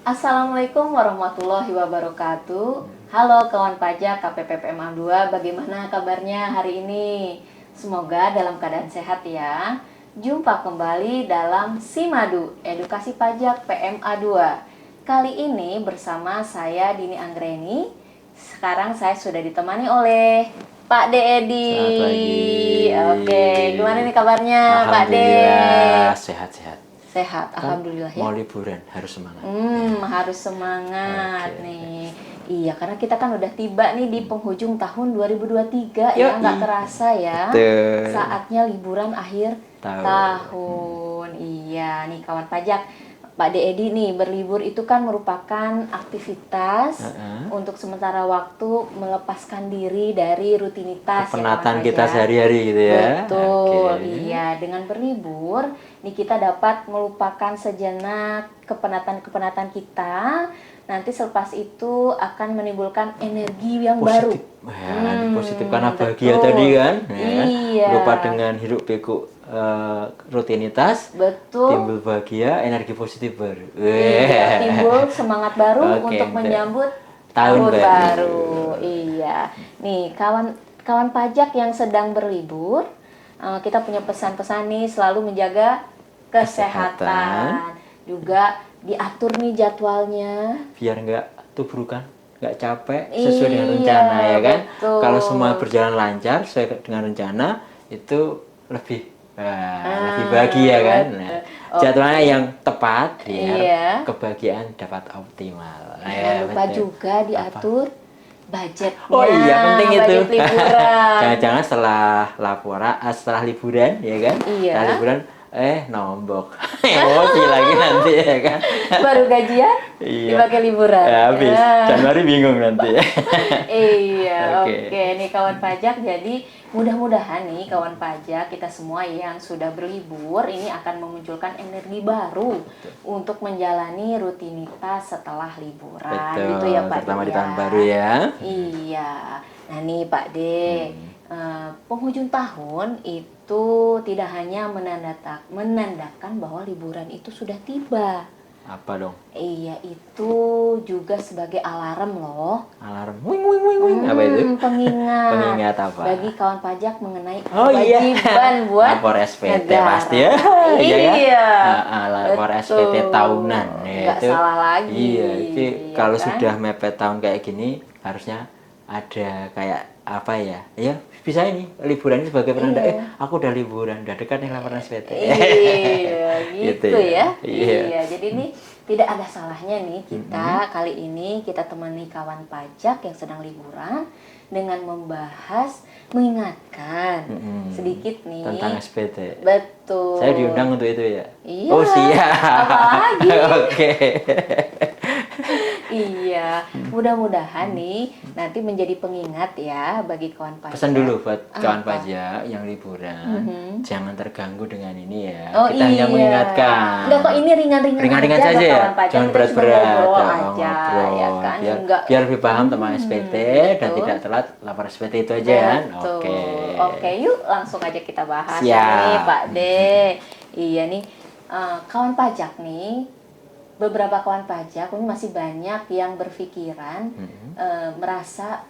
Assalamualaikum warahmatullahi wabarakatuh. Halo kawan pajak KPPPMA 2, bagaimana kabarnya hari ini? Semoga dalam keadaan sehat ya. Jumpa kembali dalam Simadu, Edukasi Pajak PMA 2. Kali ini bersama saya Dini Anggreni. Sekarang saya sudah ditemani oleh Pak De Edi. Selamat pagi. Oke, gimana nih kabarnya Pak De? Alhamdulillah sehat-sehat. Sehat, alhamdulillah ya. Mau liburan harus semangat. Harus semangat Oke. nih. Iya, karena kita kan udah tiba nih di penghujung tahun 2023 ya, Yoi. nggak kerasa ya. Betul. Saatnya liburan akhir tahun. Iya, nih kawan pajak. Pak De Edi nih, berlibur itu kan merupakan aktivitas untuk sementara waktu melepaskan diri dari rutinitas Penatan ya, kita sehari-hari gitu ya. Betul, Oke. iya. Dengan berlibur, nih kita dapat melupakan sejenak kepenatan-kepenatan kita. Nanti selepas itu akan menimbulkan energi yang baru. Positif karena bahagia betul. tadi kan. Ya. Iya. Lupa dengan hiruk pikuk rutinitas. Betul. Timbul bahagia, energi positif baru. Iya, timbul semangat baru Oke, untuk menyambut tahun baru. Iya. Nih, kawan pajak yang sedang berlibur, kita punya pesan-pesan nih, selalu menjaga kesehatan. Juga diatur nih jadwalnya. Biar nggak tubrukan, nggak capek, sesuai dengan rencana ya kan. Betul. Kalau semua berjalan lancar sesuai dengan rencana, itu lebih bahagia kan. Nah, jadwalnya yang tepat biar kebahagiaan dapat optimal. Jangan lupa juga diatur budgetnya. Oh iya, penting itu. Budget liburan. Jangan-jangan setelah liburan ya kan. Iya. Setelah liburan nombok. Emosi lagi nanti ya kan. Baru gajian dipakai liburan. Ya, habis. Januari bingung nanti. Iya, oke. Nih kawan pajak, jadi mudah-mudahan nih kawan pajak kita semua yang sudah berlibur ini akan memunculkan energi baru untuk menjalani rutinitas setelah liburan. Betul, gitu ya Pak. terutama di tahun baru ya. Iya. Nah nih Pak De, penghujung tahun itu tidak hanya menandakan bahwa liburan itu sudah tiba. Apa dong? Iya, itu juga sebagai alarm loh. Alarm. Wing wing wing wing. Apa itu? Pengingat. Pengingat apa? Bagi kawan pajak mengenai iya. kewajiban buat lapor SPT negara. pasti ya. Iya. Lapor Betul. SPT tahunan. Nggak salah lagi. Iya, kalau kan? sudah mepet tahun kayak gini harusnya ada kayak apa ya? Ya, bisa ini liburan ini sebagai penanda aku udah liburan, udah dekat nih laporan SPT. Iya, gitu ya. Iya. Jadi nih tidak ada salahnya nih kita kali ini kita temani kawan pajak yang sedang liburan dengan mengingatkan sedikit nih tentang SPT. Betul. Saya diundang untuk itu ya. Iya. Oh siap. Apalagi. Oke. Iya, mudah-mudahan nih nanti menjadi pengingat ya bagi kawan pajak. Pesan dulu buat kawan pajak yang liburan, jangan terganggu dengan ini ya. Oh, kita hanya mengingatkan. Enggak kok, ini ringan-ringan saja ya. kawan pajak. Jangan Kita cuma berat-berat. ngobrol aja, ya kan? Biar lebih paham tentang SPT dan tidak telat lapor SPT itu aja kan. Oke, yuk langsung aja kita bahas Siap. nih Pak De. Iya nih, kawan pajak nih. Beberapa kawan pajak ini masih banyak yang berpikiran merasa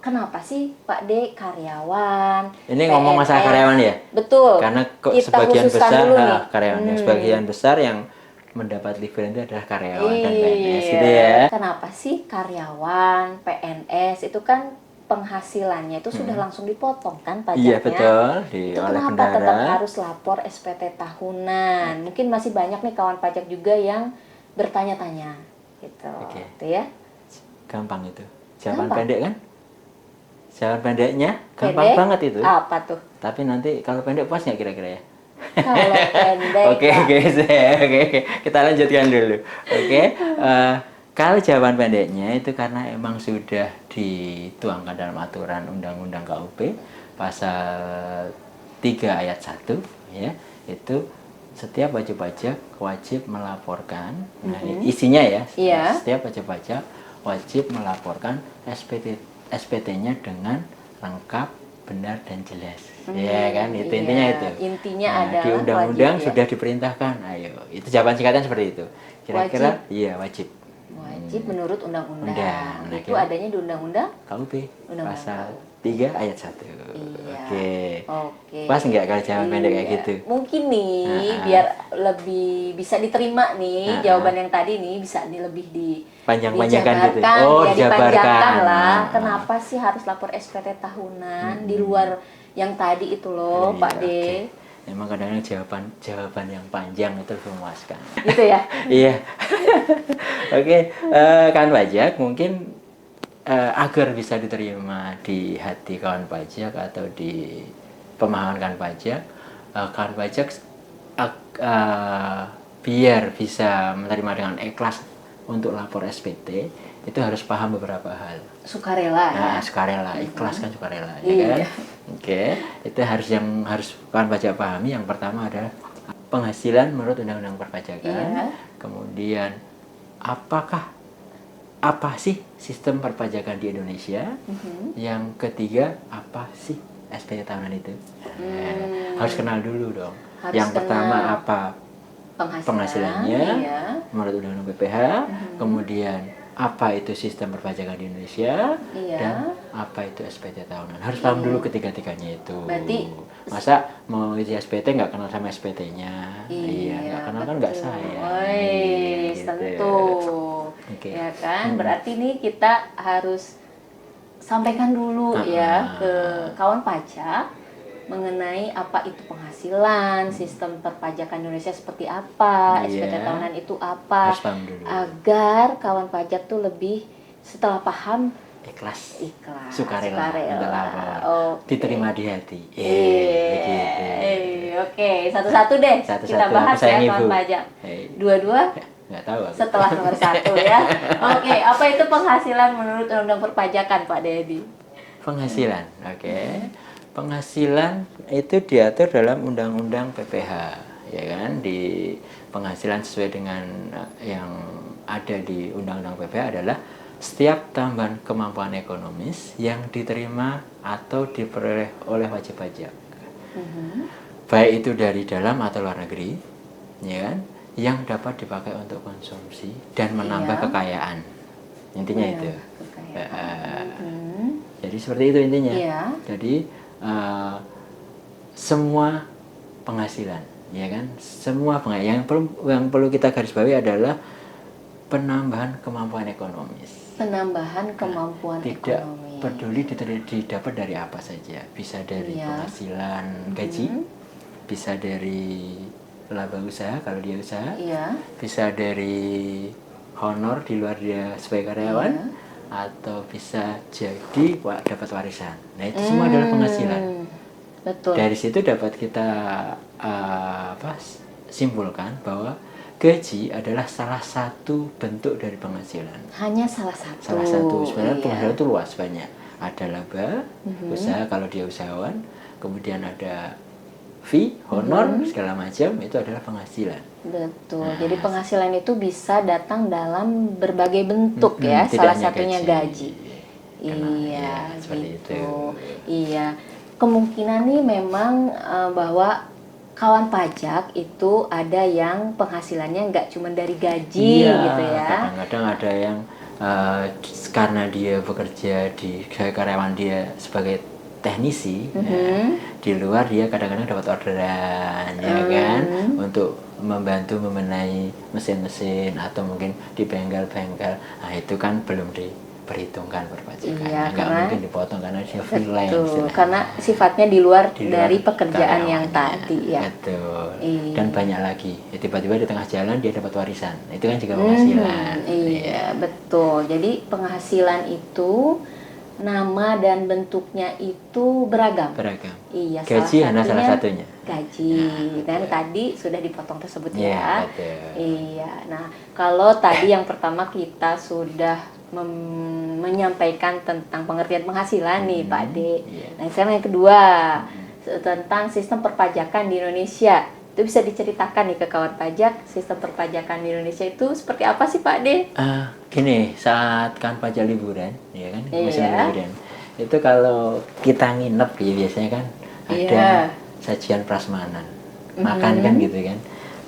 kenapa sih Pak D karyawan? Ini ngomong masalah karyawan ya? Betul. Karena sebagian besar karyawan, sebagian besar yang mendapat liburan itu adalah karyawan dan PNS gitu ya. Kenapa sih karyawan, PNS itu kan penghasilannya itu sudah langsung dipotong kan pajaknya? Iya betul. Itu kenapa tetap harus lapor SPT tahunan? Mungkin masih banyak nih kawan pajak juga yang bertanya-tanya gitu. Gitu ya. Gampang itu. Jawaban pendek kan? Jawaban pendeknya gampang banget itu. Apa tuh? Tapi nanti kalau pendek puas nggak kira-kira ya? Kalau pendek. Oke. Kita lanjutkan dulu. Kalau jawaban pendeknya itu karena emang sudah dituangkan dalam aturan Undang-Undang KUP pasal 3 ayat 1 ya, itu setiap wajib pajak wajib melaporkan, isinya ya, setiap wajib pajak wajib melaporkan SPT-nya dengan lengkap, benar dan jelas. Ya kan, itu intinya itu. Intinya adalah di undang-undang wajib, sudah diperintahkan. Ayo, itu jawaban singkatnya seperti itu. Kira-kira iya wajib. wajib menurut undang-undang. Nah, Itu adanya di undang-undang KUP Undang-undang pasal 3 ayat 1. Iya. Oke. Pas nggak kalau jawaban pendek kayak gitu? Mungkin nih Nah, biar lebih bisa diterima nih jawaban yang tadi nih bisa lebih panjang-panjangkan gitu. dijabarkan, Oh, ya dijabarkan. dipanjangkan lah. Kenapa sih harus lapor SPT tahunan di luar yang tadi itu loh, Iya, Pak D? oke. Emang kadang-kadang jawaban yang panjang itu lebih memuaskan. Gitu ya? Iya. Oke, kawan pajak mungkin agar bisa diterima di hati kawan pajak atau di pemahaman kawan pajak biar bisa menerima dengan ikhlas untuk lapor SPT itu harus paham beberapa hal. Sukarela ya. Nah, sukarela, ikhlas kan sukarela, ya Iya. kan? Oke, itu harus kawan pajak pahami. Yang pertama adalah penghasilan menurut Undang-Undang Perpajakan. Iya. Kemudian apa sih sistem perpajakan di Indonesia? Yang ketiga, apa sih SPT tahunan itu? Harus kenal dulu dong. Harus Yang pertama kenal apa penghasilannya iya. menurut Undang-Undang PPh, kemudian apa itu sistem perpajakan di Indonesia, Iya. dan apa itu SPT tahunan. Harus paham dulu ketiga-tiganya itu. Berarti masa mau isi SPT nggak kenal sama SPT-nya? Iya, nggak kenal kan nggak sayang. Woi, Gitu. tentu. Oke. Ya kan? Berarti nih kita harus sampaikan dulu ya ke kawan pajak mengenai apa itu penghasilan, sistem perpajakan Indonesia seperti apa, Iya. SPT tahunan itu apa, Harus paham dulu. agar kawan pajak tuh lebih setelah paham Ikhlas, sukarela. minta lapor, Oke. diterima di hati. Begitu. Oke, satu-satu deh Satu-satu, kita bahas aku sayang ya kawan ibu. pajak. Hei. Dua-dua Nggak tahu aku. setelah nomor 1 ya. Oke, apa itu penghasilan menurut Undang-Undang Perpajakan, Pak Dedi? Penghasilan, oke. Penghasilan itu diatur dalam Undang-Undang PPh, ya kan? Di penghasilan sesuai dengan yang ada di Undang-Undang PPh adalah setiap tambahan kemampuan ekonomis yang diterima atau diperoleh oleh wajib pajak, baik itu dari dalam atau luar negeri, ya kan? Yang dapat dipakai untuk konsumsi dan menambah Iya. kekayaan. Intinya Iya, itu. kekayaan. Jadi seperti itu intinya. Iya. Jadi semua penghasilan, ya kan? Semua penghasilan yang perlu kita garis bawahi adalah penambahan kemampuan ekonomis. Penambahan kemampuan Tidak ekonomi. peduli didapat dari apa saja. Bisa dari Iya. penghasilan gaji, bisa dari laba usaha kalau dia usaha, Iya. bisa dari honor di luar dia sebagai karyawan, Iya. atau bisa jadi dapat warisan. Nah itu semua adalah penghasilan. Betul. Dari situ dapat kita simpulkan bahwa gaji adalah salah satu bentuk dari penghasilan. Hanya salah satu. Salah satu. Sebenarnya Iya. penghasilan itu luas banyak. Ada laba, usaha kalau dia usahawan, kemudian ada fee, honor, segala macam, itu adalah penghasilan. Betul. Jadi penghasilan itu bisa datang dalam berbagai bentuk ya. Tidak Salah hanya satunya gaji. Iya, seperti gitu. itu. Iya. Kemungkinan nih memang bahwa kawan pajak itu ada yang penghasilannya nggak cuma dari gaji gitu ya. Kadang-kadang ada yang karena dia bekerja sebagai karyawan dia sebagai teknisi, di luar dia kadang-kadang dapat orderan, ya kan, untuk membantu membenahi mesin-mesin atau mungkin di bengkel-bengkel. Nah itu kan belum diperhitungkan perpajakan. Iya, Nggak mungkin dipotong karena dia freelance. Betul, karena sifatnya di luar dari pekerjaan yang karyawannya. tadi ya. Betul. Iya. Dan banyak lagi. Ya, tiba-tiba di tengah jalan dia dapat warisan. Itu kan juga penghasilan. Iya, betul. Jadi penghasilan itu nama dan bentuknya itu beragam. Beragam. Iya, Gaji hanya salah satunya. Gaji. Dan tadi sudah dipotong tersebut Iya, ya. betul. Iya. Nah, kalau tadi yang pertama kita sudah menyampaikan tentang pengertian penghasilan nih, Pak D. Iya. Nah, sekarang yang kedua tentang sistem perpajakan di Indonesia. Itu bisa diceritakan nih ke kawan pajak, sistem perpajakan di Indonesia itu seperti apa sih, Pak D? Gini, saat kan pajak liburan, ya kan, musim Iya. liburan, itu kalau kita nginep ya biasanya kan ada Iya. sajian prasmanan, makan kan gitu kan.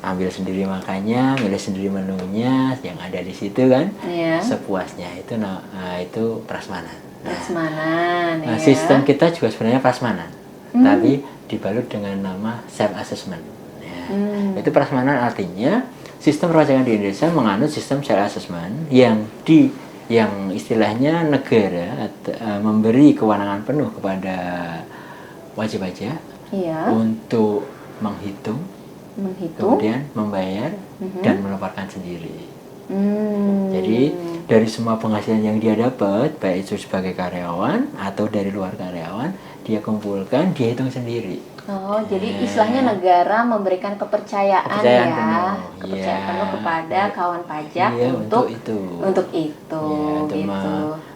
ambil sendiri makannya, milih sendiri menunya yang ada di situ kan, Iya. sepuasnya itu prasmanan. Prasmanan, ya. Sistem kita juga sebenarnya prasmanan, tapi dibalut dengan nama self assessment. Ya. Itu prasmanan artinya sistem perpajakan di Indonesia menganut sistem self assessment yang istilahnya negara memberi kewenangan penuh kepada wajib pajak untuk menghitung, kemudian membayar dan melaporkan sendiri. Jadi dari semua penghasilan yang dia dapat, baik itu sebagai karyawan atau dari luar karyawan, dia kumpulkan, dia hitung sendiri. Oh, jadi istilahnya negara memberikan kepercayaan penuh kepada kawan pajak untuk itu. Untuk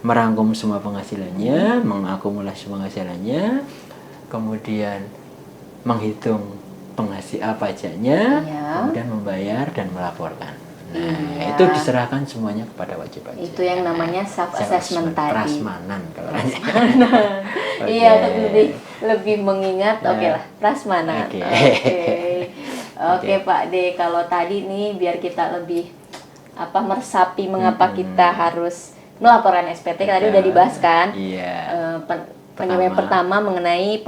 merangkum semua penghasilannya, mengakumulasi penghasilannya, kemudian menghitung pajaknya, kemudian membayar dan melaporkan. Nah, itu diserahkan semuanya kepada wajib pajak. Itu yang namanya self assessment tadi. Prasmanan kalau Iya, lebih mengingat prasmanan. Oke, Pak D, kalau tadi nih biar kita lebih meresapi mengapa kita harus melaporkan SPT, tadi udah dibahas kan. Penyampaian pertama mengenai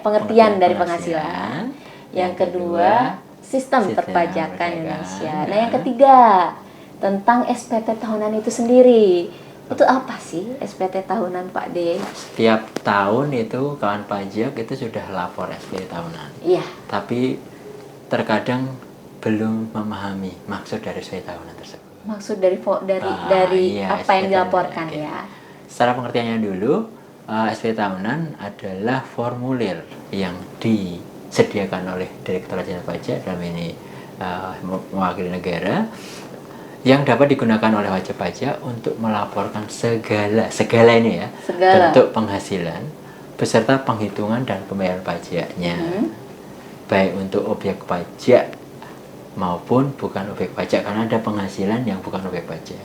pengertian dari penghasilan. Yang kedua, sistem perpajakan Indonesia. Nah, yang ketiga, tentang SPT tahunan itu sendiri. Itu apa sih SPT tahunan, Pak D? Setiap tahun itu kawan pajak itu sudah lapor SPT tahunan. Iya. Tapi terkadang belum memahami maksud dari SPT tahunan tersebut. Maksud dari apa yang dilaporkan ya? Secara pengertiannya dulu, SPT tahunan adalah formulir yang disediakan oleh Direktorat Jenderal Pajak, dalam ini mewakili negara, yang dapat digunakan oleh wajib pajak untuk melaporkan segala ini ya, bentuk penghasilan beserta penghitungan dan pembayaran pajaknya, baik untuk objek pajak maupun bukan objek pajak, karena ada penghasilan yang bukan objek pajak.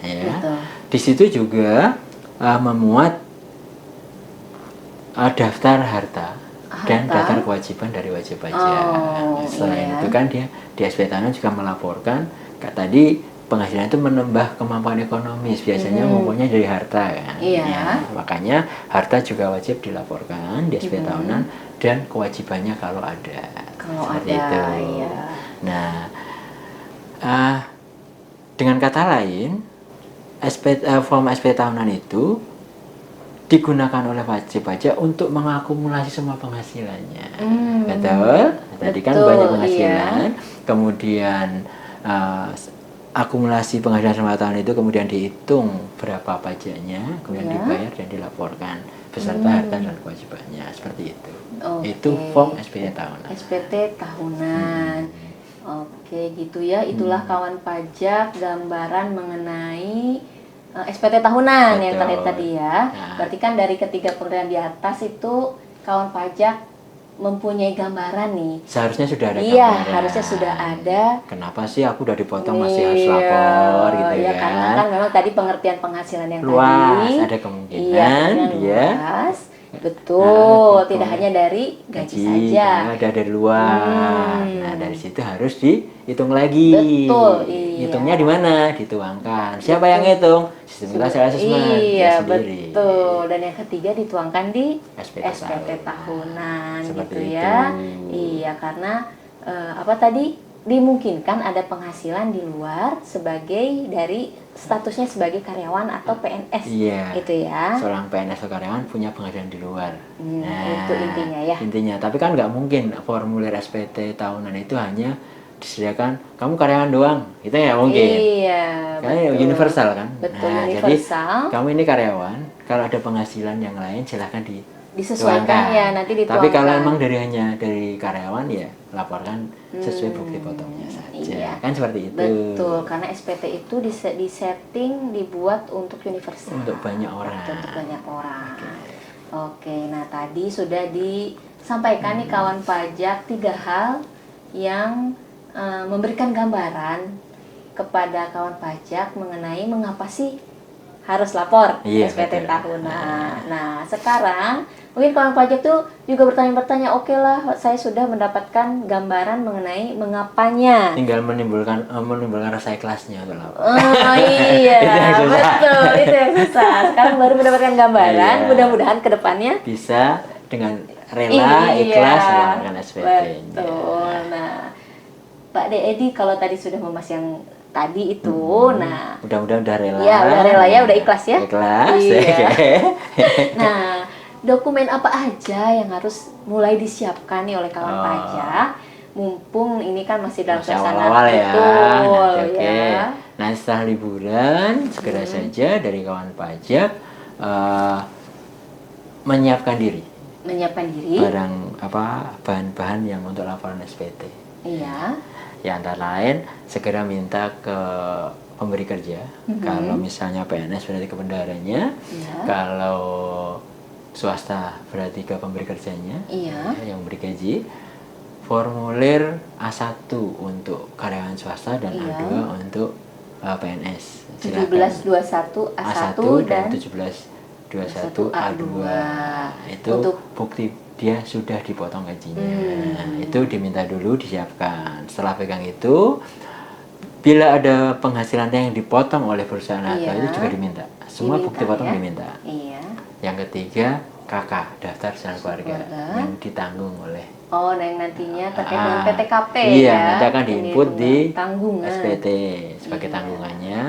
Ya. Di situ juga memuat daftar harta dan daftar kewajiban dari wajib pajak. Selain itu kan dia di SPT tahunan juga melaporkan, tadi penghasilan itu menambah kemampuan ekonomis, biasanya ngumpulnya dari harta kan. Makanya harta juga wajib dilaporkan di SPT tahunan dan kewajibannya kalau ada. Seperti itu. Nah, dengan kata lain, form SPT tahunan itu digunakan oleh wajib pajak untuk mengakumulasi semua penghasilannya. Betul? Tadi kan banyak penghasilan, kemudian akumulasi penghasilan selama tahun itu kemudian dihitung berapa pajaknya, kemudian dibayar dan dilaporkan beserta harta dan kewajibannya, seperti itu. Itu form SPT tahunan. SPT tahunan. Oke, gitu ya. Itulah kawan pajak gambaran mengenai SPT tahunan. Betul. Yang terakhir tadi ya. Berarti kan dari ketiga pengertian di atas itu kawan pajak mempunyai gambaran nih. Seharusnya sudah ada gambaran. Iya, harusnya sudah ada. Kenapa sih aku udah dipotong masih harus lapor gitu ya kan? Karena kan memang tadi pengertian penghasilan yang luas, ada kemungkinan dia luas. Betul, tidak hanya dari gaji saja. Ada dari luar. Nah, dari situ harus dihitung lagi. Betul, hitungnya di mana? Dituangkan. Siapa yang ngitung? Sistem kita self assessment. Iya, betul. Dan yang ketiga dituangkan di SPT tahunan gitu ya. Iya, karena tadi dimungkinkan ada penghasilan di luar sebagai dari statusnya sebagai karyawan atau PNS. Gitu ya. Seorang PNS atau karyawan punya penghasilan di luar. Itu intinya ya. Intinya, tapi kan nggak mungkin formulir SPT tahunan itu hanya disediakan kamu karyawan doang, itu nggak mungkin. Iya. Karena universal kan. Betul, universal. Jadi kamu ini karyawan, kalau ada penghasilan yang lain silahkan disesuaikan ya, nanti dituangkan. Tapi kalau emang hanya dari karyawan ya laporkan sesuai bukti potongnya saja. Kan seperti itu. Betul, karena SPT itu disetting dibuat untuk universal. Untuk banyak orang. Untuk banyak orang. Oke, nah tadi sudah disampaikan nih kawan pajak 3 hal yang memberikan gambaran kepada kawan pajak mengenai mengapa sih harus lapor Iya, SPT betul. tahunan. Nah, sekarang mungkin kawan pajak tuh juga bertanya-bertanya, oke lah, saya sudah mendapatkan gambaran mengenai mengapanya. Tinggal menimbulkan rasa ikhlasnya untuk lapor. Oh iya, Itu yang susah. betul, itu yang susah. Sekarang baru mendapatkan gambaran, Iya. mudah-mudahan kedepannya Bisa dengan rela, iya, ikhlas melakukan SPT-nya. betul. Nah, Pak De Edi kalau tadi sudah membahas yang tadi itu, nah, Mudah-mudahan udah rela. ya udah rela ya, udah ikhlas ya. Ikhlas. Iya. Oke. Nah, dokumen apa aja yang harus mulai disiapkan nih oleh kawan Oh. pajak? Mumpung ini kan masih dalam Masih suasana awal-awal ya. betul Nanti, oke. ya. Nah, setelah liburan segera saja dari kawan pajak menyiapkan diri. Menyiapkan diri. Barang apa bahan-bahan yang untuk laporan SPT. Iya. Ya antara lain segera minta ke pemberi kerja. Kalau misalnya PNS berarti ke bendaharanya. Iya. Kalau swasta berarti ke pemberi kerjanya. Iya. Yang beri gaji. Formulir A1 untuk karyawan swasta dan Iya. A2 untuk PNS. 1721 A1 dan 1721 A2. Itu untuk bukti dia sudah dipotong gajinya. Itu diminta dulu disiapkan. Setelah pegang itu, bila ada penghasilannya yang dipotong oleh perusahaan Iya. itu juga diminta. Semua Diminta, bukti potong ya. diminta. Iya. Yang ketiga, KK, daftar kesehatan keluarga, Keluarga. yang ditanggung oleh Oh, nah yang nantinya terkait dengan PTKP iya, ya. nanti akan diinput di tanggungan. SPT sebagai Iya. tanggungannya.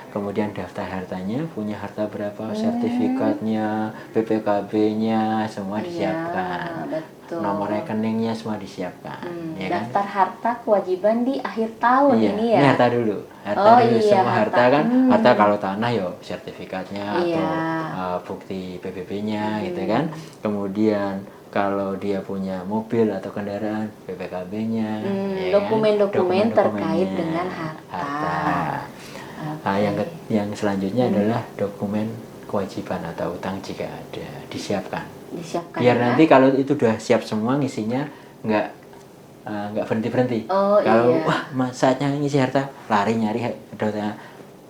Kemudian daftar hartanya, punya harta berapa, sertifikatnya, BPKB-nya, semua Iya, disiapkan. betul. Nomor rekeningnya semua disiapkan, ya kan? Daftar harta kewajiban di akhir tahun Iya, ini ya. ini harta dulu. Harta Oh, dulu, iya, semua harta harta. kan. Harta kalau tanah yo sertifikatnya Iya. atau bukti PBB-nya gitu kan. Kemudian kalau dia punya mobil atau kendaraan, BPKB-nya, ya kan? Dokumen-dokumen terkait Dokumen-dokumennya, dengan harta. Nah, yang selanjutnya adalah dokumen kewajiban atau utang jika ada, disiapkan. Disiapkan Biar ya. nanti kalau itu udah siap semua ngisinya nggak berhenti. Oh, Kalau iya. wah saatnya ngisi harta lari nyari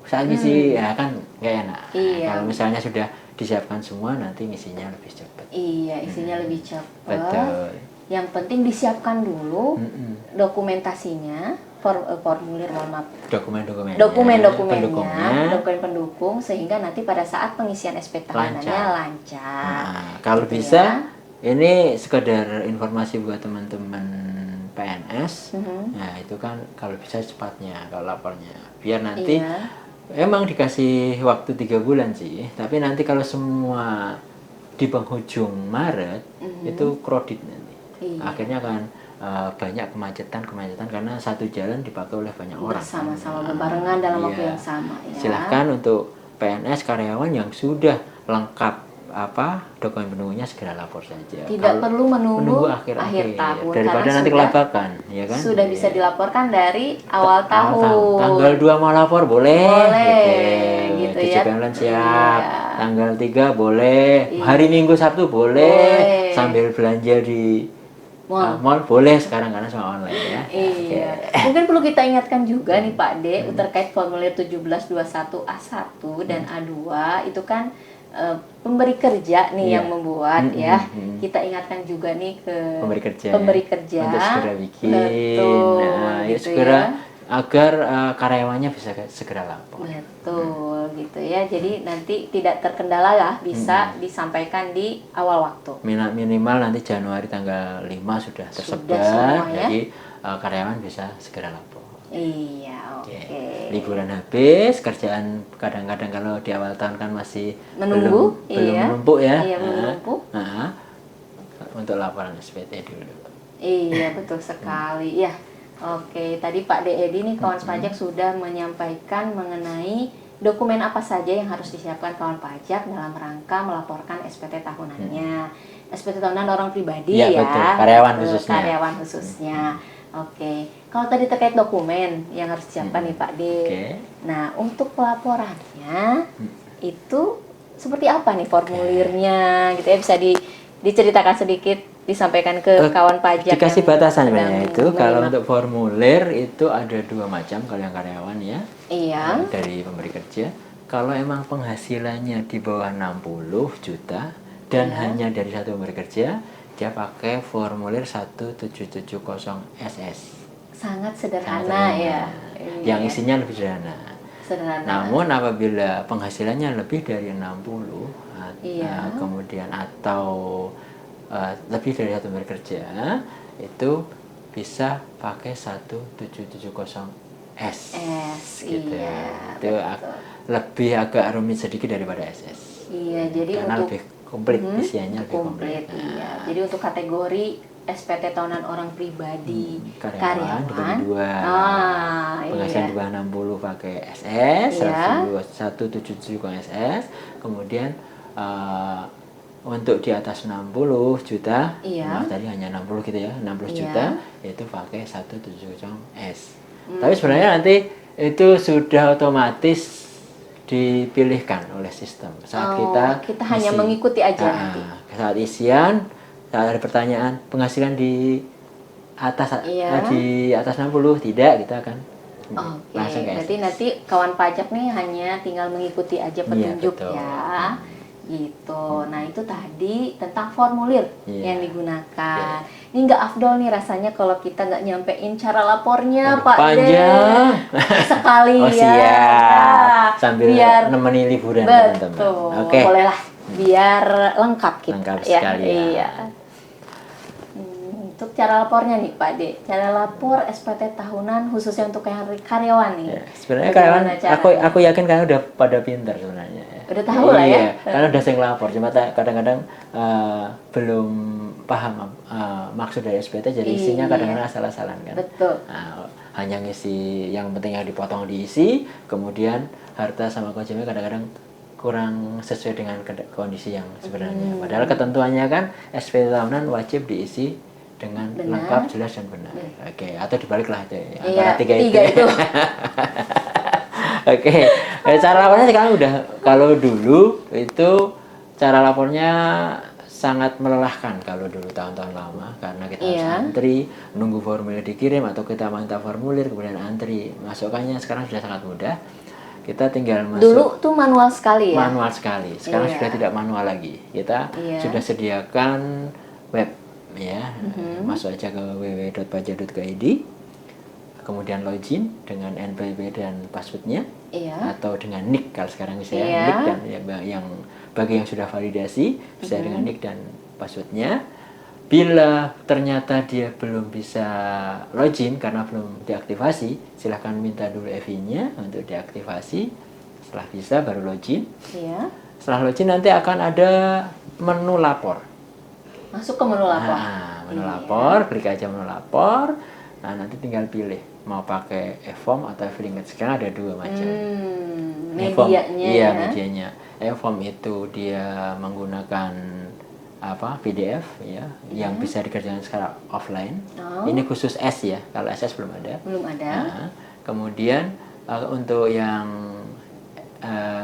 saat ngisi ya kan nggak enak. Iya. Kalau misalnya sudah disiapkan semua nanti ngisinya lebih cepat. Iya, isinya lebih cepat. Betul. Yang penting disiapkan dulu Mm-mm. dokumentasinya, formulir, mohon maaf, Dokumen-dokumennya. dokumen-dokumennya, pendukungnya. dokumen pendukung, sehingga nanti pada saat pengisian SP tahunannya lancar. Nah, kalau Gitu bisa ya. ini sekedar informasi buat teman-teman PNS. Nah, itu kan kalau bisa cepatnya kalau lapornya. Biar nanti Iya. emang dikasih waktu 3 bulan sih, tapi nanti kalau semua di penghujung Maret itu kredit nanti. Iya. Akhirnya kan banyak kemacetan karena satu jalan dipakai oleh banyak orang. Bersama-sama berbarengan dalam waktu Iya. yang sama ya. Silahkan untuk PNS karyawan yang sudah lengkap dokumen pendukungnya segera lapor saja. Tidak perlu menunggu akhir tahun, daripada karena nanti sudah- kelabakan, ya kan? Sudah bisa dilaporkan dari awal tahun. Tanggal 2 mau lapor boleh. Gitu ya. 7 bulan siap. Iya. Tanggal 3 boleh. Iya. Hari Minggu Sabtu Boleh. boleh. Sambil belanja di mall boleh sekarang karena semua online ya. Iya. Mungkin perlu kita ingatkan juga nih Pak D terkait formulir 1721 A1 dan A2 itu kan pemberi kerja nih Iya. yang membuat ya. Kita ingatkan juga nih ke pemberi kerja untuk segera bikin. Betul. Nah, ya gitu segera ya. agar karyawannya bisa segera lapor. Betul gitu ya. Jadi nanti tidak terkendala lah, bisa disampaikan di awal waktu. Minimal nanti Januari tanggal 5 sudah tersebar, semua ya. jadi karyawan bisa segera lapor. Iya, oke. Liburan habis, kerjaan kadang-kadang kalau di awal tahun kan masih Menunggu, belum iya. menumpuk ya. Iya, belum menumpuk. Nah, untuk laporan SPT dulu. Iya, betul sekali. Ya. Oke, tadi Pak De Edi nih kawan pajak sudah menyampaikan mengenai dokumen apa saja yang harus disiapkan kawan pajak dalam rangka melaporkan SPT tahunannya. SPT tahunan orang pribadi Iya, ya. betul. Karyawan Betul, khususnya. Karyawan khususnya. Oke. Kalau tadi terkait dokumen yang harus disiapkan nih Pak De. Oke. Nah, untuk pelaporannya itu seperti apa nih formulirnya gitu ya, bisa diceritakan sedikit, disampaikan ke kawan pajak. Dikasih yang batasan sedang sebenarnya itu kalau menyimak. untuk formulir itu ada 2 macam kalau yang karyawan ya. Iya. Dari pemberi kerja. kalau emang penghasilannya di bawah 60 juta dan hanya dari satu bekerja, dia pakai formulir 1770 SS. Sangat sederhana ya. Yang isinya lebih sederhana. Namun apabila penghasilannya lebih dari 60, kemudian atau lebih dari satu bekerja, itu bisa pakai 1770S. Gitu. Itu lebih agak rumit sedikit daripada SS. Iya, jadi karena untuk lebih komplit, isiannya lebih komplit. Iya. Jadi untuk kategori SPT tahunan orang pribadi, karyawan dibagi dua. Penghasilan di bawah 60 pakai SS, 1770 SS. Kemudian untuk di atas 60 juta, nah tadi hanya 60 gitu ya, 60 juta itu pakai 1770S. Tapi sebenarnya nanti itu sudah otomatis dipilihkan oleh sistem saat kita hanya mengikuti aja nanti. Saat isian, saat ada pertanyaan penghasilan di atas di atas 60 tidak, kita akan langsung ke SS. Berarti nanti kawan pajak nih hanya tinggal mengikuti aja petunjuk ya. Gitu. Nah itu tadi tentang formulir yang digunakan. Ini nggak afdol nih rasanya kalau kita nggak nyampein cara lapornya, Pak panjang sekali sambil biar nemeni liburan teman-teman. Oke. Bolehlah biar lengkap kita. Lengkap sekali ya. Iya. Untuk cara lapornya nih Pak De, cara lapor SPT tahunan khususnya untuk yang karyawan nih. Sebenarnya karyawan, aku yakin kalian udah pada pintar sebenarnya. Udah tahu lah ya. Karena udah sering lapor, cuma kadang-kadang belum paham maksud dari SPT, jadi isinya kadang-kadang asal-asalan kan. Betul. Hanya ngisi yang penting yang dipotong diisi, kemudian harta sama kojamnya kadang-kadang kurang sesuai dengan kondisi yang sebenarnya. Padahal ketentuannya kan SPT tahunan wajib diisi dengan lengkap, jelas dan benar. Oke, atau dibalik lah antara tiga itu. Oke, cara lapornya sekarang udah, kalau dulu itu cara lapornya sangat melelahkan kalau dulu tahun-tahun lama, karena kita harus antri, nunggu formulir dikirim atau kita minta formulir kemudian antri. Masukkannya sekarang sudah sangat mudah. Kita tinggal masuk. Dulu tuh manual sekali ya? Manual sekali. Sekarang sudah tidak manual lagi. Kita sudah sediakan web masuk aja ke www.pajak.go.id, kemudian login dengan NPWP dan passwordnya, atau dengan NIK kalau sekarang bisa NIK, dan yang bagi yang sudah validasi bisa dengan NIK dan passwordnya. Bila ternyata dia belum bisa login karena belum diaktifasi, silahkan minta dulu EV-nya untuk diaktifasi. Setelah bisa baru login. Setelah login nanti akan ada menu lapor. Masuk ke menu lapor. Menu lapor, klik aja menu lapor. Nah, nanti tinggal pilih mau pakai e-form atau e-filing. Sekarang ada dua macam. Medianya. Medianya. E-form itu dia menggunakan PDF yang bisa dikerjakan secara offline. Ini khusus S ya. Kalau SS belum ada. Belum ada. Kemudian untuk yang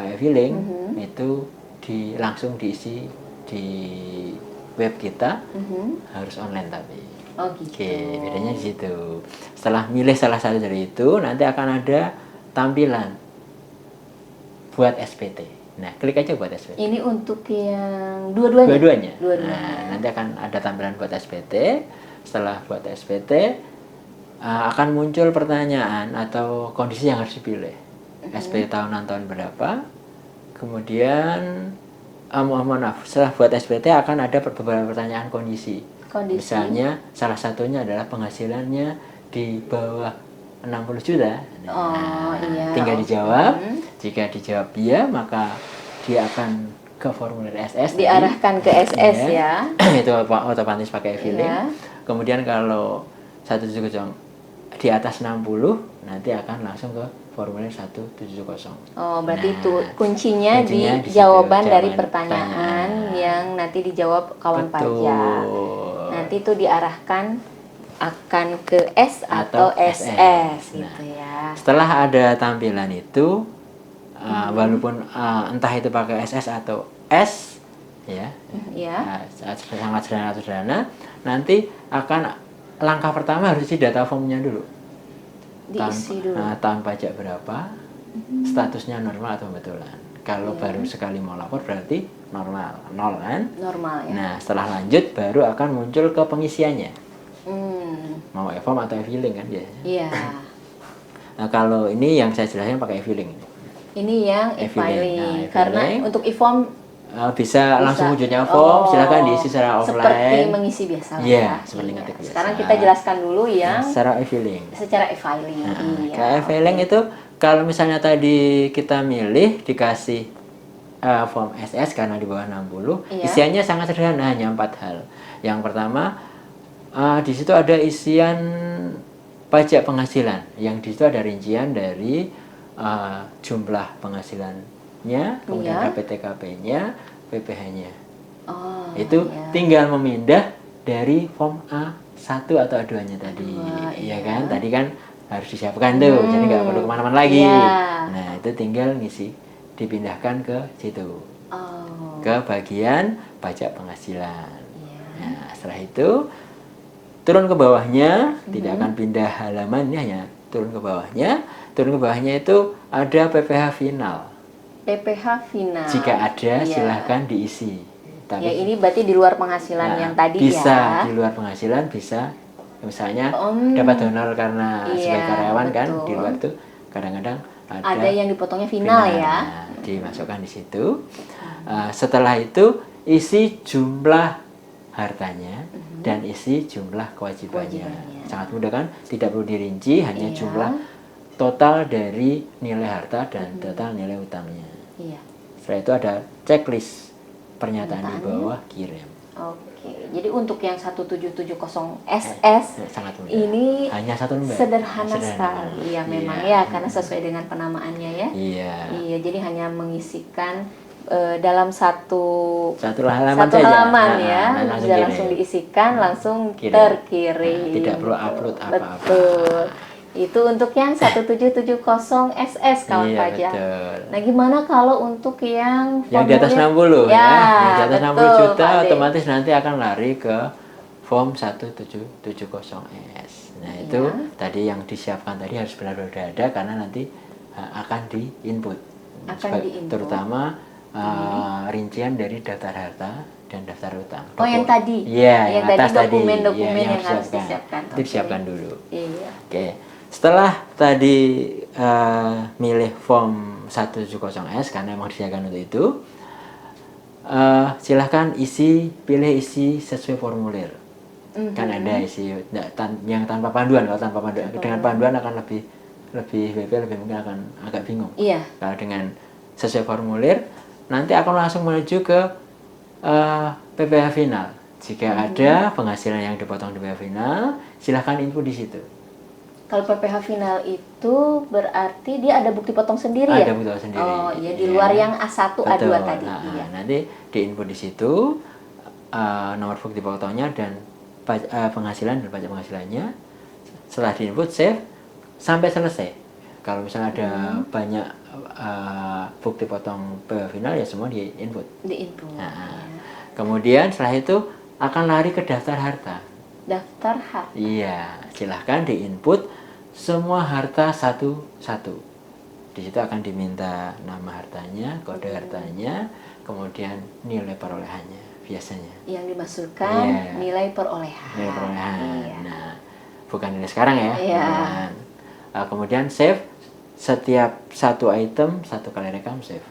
e-filing itu langsung diisi di web kita, harus online tapi. Gitu. Oke, bedanya di situ. Setelah milih salah satu dari itu, nanti akan ada tampilan buat SPT. Nah, klik aja buat SPT. Ini untuk yang dua-duanya? Nah, nanti akan ada tampilan buat SPT. Setelah buat SPT, akan muncul pertanyaan atau kondisi yang harus dipilih. SPT tahunan tahun berapa? Kemudian mohon maaf, setelah buat SPT akan ada beberapa pertanyaan kondisi. Misalnya salah satunya adalah penghasilannya di bawah 60 juta. Tinggal dijawab. Jika dijawab iya, maka dia akan ke formulir SS. Diarahkan ke SS ya. Itu otomatis pakai e-filing. Kemudian kalau 170 di atas 60, nanti akan langsung ke formulir 170. Berarti itu kuncinya di jawaban dari pertanyaan yang nanti dijawab kawan pajak. Nanti itu diarahkan akan ke S atau SS gitu ya. Setelah ada tampilan itu, walaupun entah itu pakai SS atau S sangat sederhana, nanti akan langkah pertama harus isi data formnya dulu. Diisi dulu. Tahun pajak berapa, statusnya normal atau pembetulan. Kalau baru sekali mau lapor berarti normal, nol kan? Normal ya. Nah, setelah lanjut baru akan muncul ke pengisiannya. Hmm. Mau e-form atau e-filing kan biasanya. Iya. Nah, kalau ini yang saya jelaskan pakai e-filing. Ini yang E-filing. e-filing. Nah, Karena e-filing. untuk e-form Bisa langsung wujudnya form, silakan diisi secara seperti offline. mengisi biasa lah Iya, ya. seperti ngetik biasa. Sekarang kita jelaskan dulu yang secara e-filing. secara e-filing. Iya. Kayak e-filing itu kalau misalnya tadi kita milih dikasih form SS karena di bawah 60, Iya. isiannya sangat sederhana, hanya 4 hal. Yang pertama, di situ ada isian pajak penghasilan, yang di situ ada rincian dari jumlah penghasilannya, kemudian Iya. KPT-KP-nya, PPh-nya. Oh, Itu iya. tinggal memindah dari form A1 atau A2-nya tadi. A2, Iya iya. kan? Tadi kan harus disiapkan tuh, jadi nggak perlu kemana-mana lagi. Iya. Nah, itu tinggal ngisi, dipindahkan ke situ, Oh. ke bagian pajak penghasilan. Iya. Nah, setelah itu turun ke bawahnya, tidak akan pindah halaman, ini hanya turun ke bawahnya. Turun ke bawahnya itu ada PPh final. PPh final. Jika ada, Iya. silahkan diisi. Ya, ini berarti di luar penghasilan yang tadi bisa ya. di luar penghasilan, bisa misalnya Om. dapat honor karena Iya, sebagai karyawan kan, betul. di luar tuh kadang-kadang Ada yang dipotongnya final ya. Nah, dimasukkan di situ. Setelah itu isi jumlah hartanya dan isi jumlah kewajibannya. Sangat mudah kan? Tidak perlu dirinci, hanya Iya. jumlah total dari nilai harta dan total nilai utangnya. Iya. Setelah itu ada checklist pernyataan di bawah kirim. Oke. Jadi untuk yang 1770 SS Sangat mudah. ini hanya satu lembar. sederhana sekali ya memang Iya. ya, karena sesuai dengan penamaannya ya. Iya. Iya, jadi hanya mengisikan dalam satu halaman satu saja. halaman ya, Nah, bisa langsung diisikan, langsung Kirim. terkirim. Nah, tidak perlu upload apa-apa. Betul. Itu untuk yang 1770 SS kawan Iya, pajak. betul. Nah, gimana kalau untuk yang Yang di atas formulir? 60 ya. Yang di atas 60 betul, juta Pak Ade. otomatis nanti akan lari ke form 1770S. Nah, itu tadi yang disiapkan tadi harus benar-benar ada karena nanti akan di-input. Akan di-input. Terutama rincian dari daftar harta dan daftar utang. Oh, yang tadi? Iya, Yang atas tadi dokumen-dokumen Iya, yang harus disiapkan. Itu Oke. disiapkan dulu. Iya. Oke. Setelah tadi milih form 170S karena emang disediakan untuk itu, silahkan pilih isi sesuai formulir. Kan ada isi yang tanpa panduan. Kalau tanpa panduan, dengan panduan akan lebih WP lebih mungkin akan agak bingung. Iya. Kalau dengan sesuai formulir, nanti akan langsung menuju ke PPh final. Jika ada penghasilan yang dipotong di PPh final, silahkan input di situ. Kalau PPh final itu berarti dia ada bukti potong sendiri ya? Ada bukti potong sendiri. Oh iya, di luar yang A1, A2 Betul. tadi. Nah, Iya. nanti diinput di situ nomor bukti potongnya dan penghasilan dan pajak penghasilannya. Setelah diinput, save sampai selesai. Kalau misalnya ada banyak bukti potong PPh final ya semua diinput. Diinput. Nah, kemudian setelah itu akan lari ke daftar harta. Daftar harta. Iya, silahkan diinput semua harta satu-satu. Di situ akan diminta nama hartanya, kode hartanya, kemudian nilai perolehannya biasanya. Yang dimasukkan nilai perolehan. Nilai perolehan. Iya. Nah, bukan nilai sekarang ya. Iya. Kemudian save setiap satu item satu kali rekam save.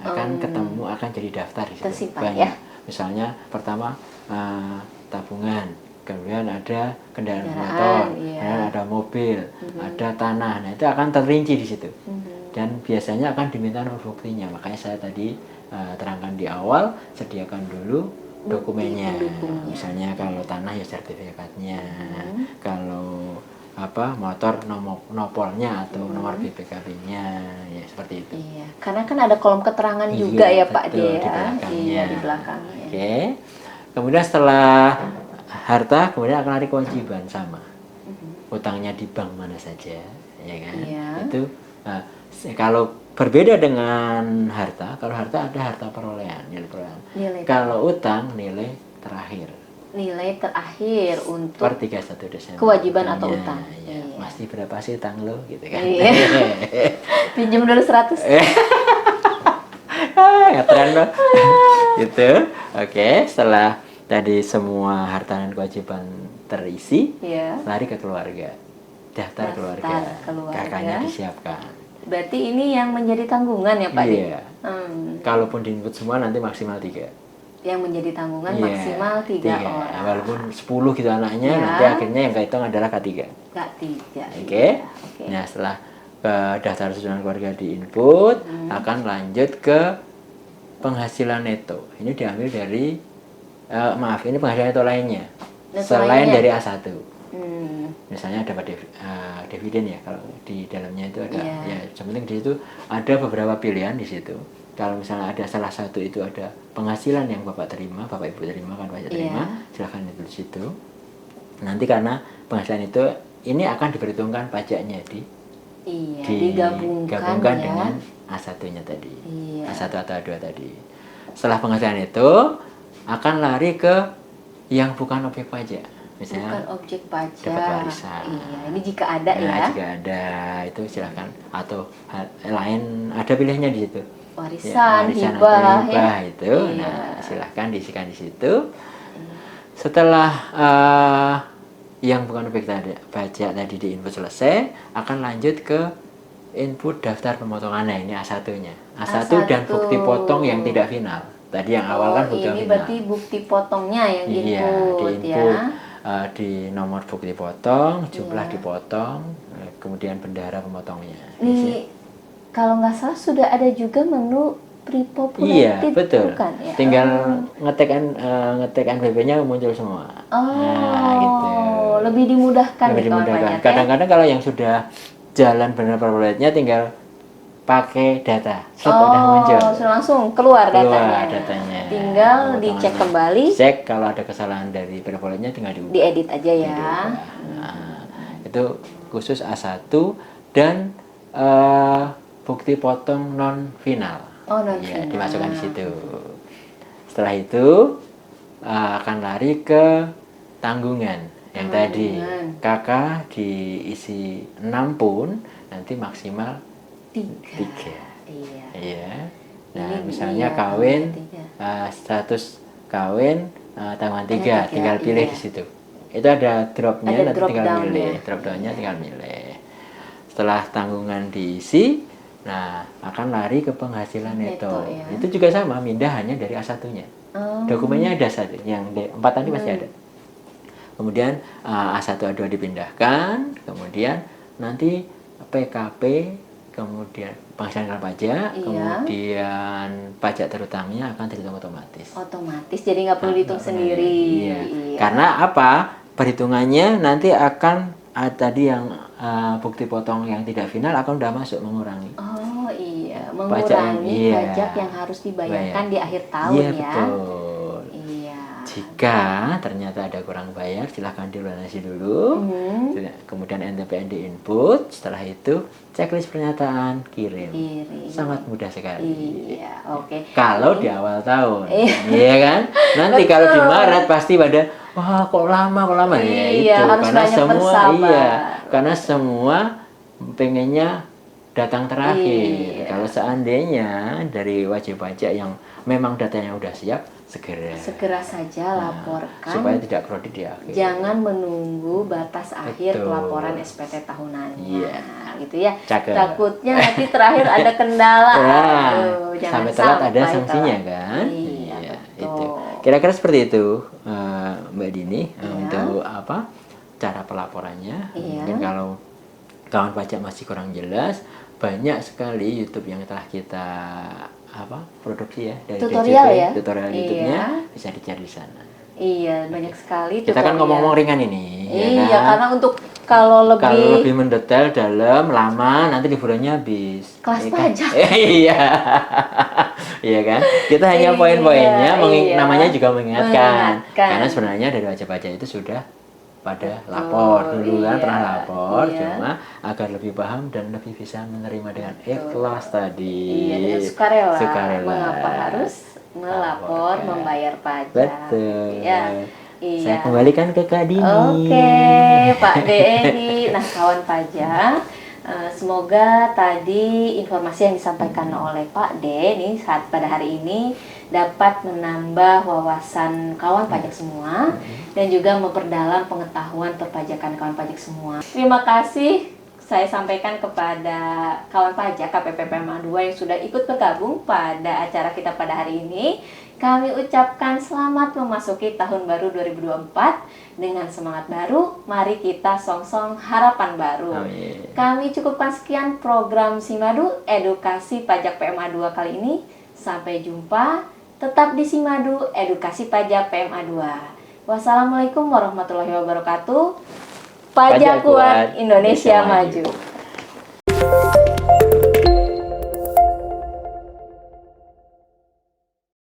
Akan ketemu, akan jadi daftar di situ. Tersimpan Banyak. ya. Misalnya pertama tabungan, kemudian ada kendaraan Kendaraan, motor, iya. kemudian ada mobil, ada tanah. Nah, itu akan terinci di situ. Dan biasanya akan diminta nomor buktinya. Makanya saya tadi terangkan di awal, sediakan dulu dokumennya. pendukungnya. Misalnya kalau tanah ya sertifikatnya. Kalau motor nomornya atau nomor BPKB-nya ya seperti itu. Iya, karena kan ada kolom keterangan Iya, juga ya Pak betul, dia. di belakangnya. Iya, di belakangnya. Oke. Kemudian setelah harta, kemudian akan lari kewajiban sama. Utangnya di bank mana saja, ya kan? Iya. Itu kalau berbeda dengan harta, kalau harta ada harta perolehan, nilai perolehan. Nilai. Kalau utang nilai terakhir. nilai terakhir untuk per 31 Desember. kewajiban atau Iya, utang. iya. Iya. Masih berapa sih utang lo gitu kan. Iya. Pinjam dulu 100. Ngetren lo. Gitu. Oke, setelah tadi semua harta dan kewajiban terisi, Iya. lari ke keluarga. Daftar keluarga. keluarga. Kakaknya disiapkan. Berarti ini yang menjadi tanggungan ya Pak Dik? Iya. Kalaupun di input semua nanti maksimal 3. Yang menjadi tanggungan Iya, maksimal 3 orang. Walaupun 10 gitu anaknya, Ya. nanti akhirnya yang kehitung adalah K3. K3. Oke. Iya. Oke. Nah, setelah daftar susunan keluarga di input, akan lanjut ke penghasilan neto. Ini diambil dari ini penghasilan neto lainnya. Neto Selain lainnya? dari A1. Hmm. Misalnya dapat dividen ya, kalau di dalamnya itu ada Iya. ya sebenarnya di situ ada beberapa pilihan di situ. Kalau misalnya ada salah satu itu ada penghasilan yang Bapak terima, Bapak Ibu terima kan Bapak terima, silahkan itu di situ. Nanti karena penghasilan itu ini akan diperhitungkan pajaknya Iya, digabungkan ya. dengan A1-nya tadi. Iya. A1 atau A2 tadi. Setelah penghasilan itu akan lari ke yang bukan objek pajak. Misalnya Bukan objek pajak. dapat warisan. Iya, ini jika ada Nah, ya. jika ada itu silakan atau lain ada pilihannya di situ. Warisan, Warisan atau hibah hibah ya. itu. Iya. Nah, silahkan diisikan di situ. Setelah yang bukan objek pajak tadi di input selesai, akan lanjut ke input daftar pemotongannya. Ini A1-nya. A1 dan bukti potong yang tidak final. Tadi yang awal kan bukti ini final. berarti bukti potongnya yang Iya, diinput di ya. input di nomor bukti potong, jumlah Iya. dipotong, kemudian bendahara pemotongnya. Ini kalau nggak salah sudah ada juga menu pre-populated, Iya, betul. bukan ya? Tinggal ngetik NPWP-nya muncul semua. Oh, Nah, gitu. lebih dimudahkan Lebih nih kawan dimudahkan. pajak ya? Kadang-kadang kalau yang sudah jalan benar populatnya tinggal pakai data, udah muncul. Langsung keluar datanya. datanya. Tinggal Pemotongan. dicek kembali, Cek kalau ada kesalahan dari populatnya tinggal diubah. diedit aja ya. Diubah. Nah, itu khusus A1 dan bukti potong non final. Oh, non Iya, final. dimasukkan di situ. Setelah itu akan lari ke tanggungan yang tadi. Kakak diisi 6 pun nanti maksimal 3. Iya. Iya. Nah, Ini misalnya iya, kawin tanggal 3. status kawin tanggal 3, Tanggal 3, tinggal pilih iya. di situ. Itu ada dropnya, Ada nanti drop tinggal down-nya. milih. Drop down-nya tinggal milih. Setelah tanggungan diisi, nah akan lari ke penghasilan neto. Neto, ya. Itu juga sama, mindah hanya dari A1-nya. Dokumennya ada satu, yang 4 tadi pasti ada. Kemudian A1 A2 dipindahkan, kemudian nanti PKP, kemudian penghasilan pajak, Iya. kemudian pajak terutangnya akan terhitung otomatis. Otomatis, jadi nggak perlu dihitung Nggak sendiri. Iya. Karena apa? Perhitungannya nanti akan tadi yang bukti potong yang tidak final akan udah masuk mengurangi. Oh iya, Pajak mengurangi iya. pajak yang harus dibayarkan Bayar. di akhir tahun Iya, ya. betul. Iya. Jika ternyata ada kurang bayar, silahkan dilunasi dulu. Mhm. Kemudian NTPN di input. Setelah itu checklist pernyataan kirim. Kirim. Sangat mudah sekali. Iya, oke. Kalau di awal tahun, Iya. iya kan? Nanti kalau di Maret pasti pada wah kok lama ya Iya, itu harus karena banyak semua bersabar. karena semua pengennya datang terakhir. Iya. Kalau seandainya dari wajib pajak yang memang datanya udah siap, Segera saja laporkan. supaya tidak kredit di akhir. Jangan menunggu batas akhir Betul. pelaporan SPT tahunannya. Iya. Gitu ya. Cakep. Takutnya nanti terakhir ada kendala. Ya, Aduh, jangan sampai telat ada sampai sanksinya telat. kan? Iya, betul. itu. Kira-kira seperti itu, Mbak Dini, Iya. untuk apa? Cara pelaporannya. Iya. Mungkin kalau kawan pajak masih kurang jelas, banyak sekali YouTube yang telah kita produksi ya dari Tutorial DJP, ya? tutorial Iya. YouTube-nya bisa dicari di sana. Iya, banyak sekali Kita kan tutorial. ngomong-ngomong ringan ini, ya Iya, kan? karena untuk kalau Kalau lebih lebih mendetail dalam lama nanti liburannya habis. Kelas Iya kan? pajak. Iya. Iya kan? Kita hanya Iya, poin-poinnya iya. namanya juga mengingatkan. Mengingatkan. Karena sebenarnya dari wajib pajak itu sudah pada lapor dulu kan iya, pernah lapor, iya. cuma agar lebih paham dan lebih bisa menerima dengan ikhlas tadi. Iya, dengan sukarela. Sukarela. Mengapa harus melapor, Laporkan. membayar pajak? Betul. Ya. Iya. Saya kembalikan ke Kak Dini. Oke, Pak Dedi. Nah, kawan pajak, semoga tadi informasi yang disampaikan oleh Pak D nih pada hari ini dapat menambah wawasan kawan pajak semua dan juga memperdalam pengetahuan perpajakan kawan pajak semua. Terima kasih saya sampaikan kepada kawan pajak KPPPMA 2 yang sudah ikut bergabung pada acara kita pada hari ini. Kami ucapkan selamat memasuki tahun baru 2024 dengan semangat baru. Mari kita song-song harapan baru. Amin. Kami cukupkan sekian program Simadu Edukasi Pajak PMA 2 kali ini. Sampai jumpa. Tetap di Simadu Edukasi Pajak PMA 2. Wassalamualaikum warahmatullahi wabarakatuh. Pajak kuat, Indonesia maju.